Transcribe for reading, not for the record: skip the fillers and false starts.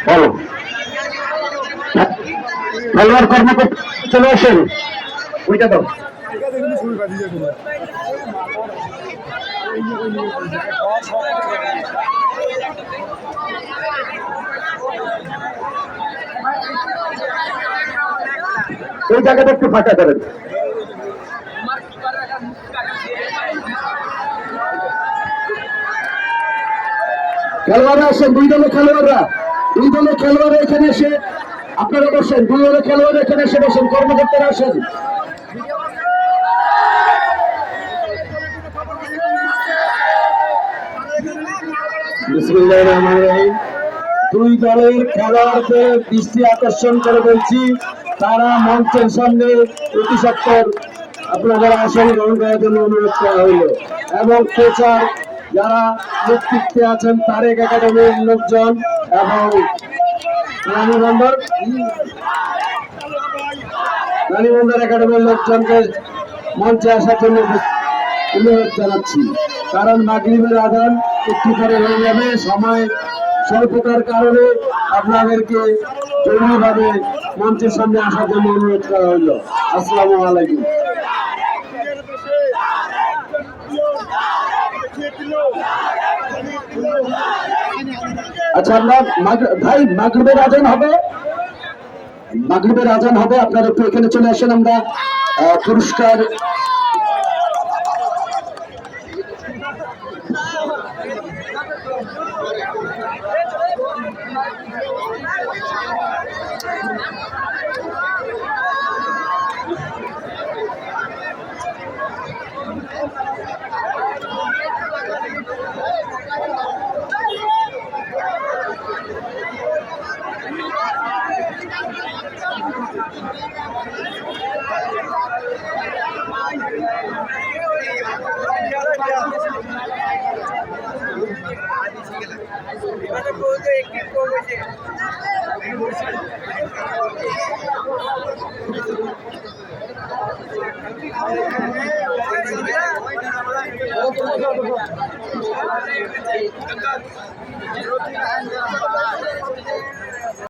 বলো খেলোয়াড় কর্মকর্তা চলে আসেন, ওইটা দাও। ওই জায়গাটা একটু ফাঁকা করেন। খেলোয়াড়রা আসেন, দুই দলের খেলোয়াড়রা এখানে এসে আপনারা বসেন, দুই দলের খেলোয়াড়রা এখানে এসে বসেন, কর্মকর্তারা আসেন। বিসমিল্লাহির রহমানির রহিম। দুই দলের খেলোয়াড়দের দৃষ্টি আকর্ষণ করে বলছি, তারা মঞ্চের সামনে অতি সত্বর আপনারা আসন গ্রহণ করার জন্য অনুরোধ করা হইল। এবং কোচার যারা নেতৃত্বে আছেন, তারেক একাডেমির লোকজন এবং রানীবন্দর একাডেমির লোকজনকে মঞ্চে আসার জন্য অনুরোধ জানাচ্ছি। কারণ মাগরিবের আযান একটু পরে হয়ে যাবে, সময় স্বল্পতার কারণে আপনাদেরকে জরুরিভাবে মঞ্চের সামনে আসার জন্য অনুরোধ করা হইল। আসসালামু আলাইকুম। আচ্ছা, আমরা ভাই মাগরিবের আযান হবে, আপনারা একটু এখানে চলে আসেন। আমরা পুরস্কার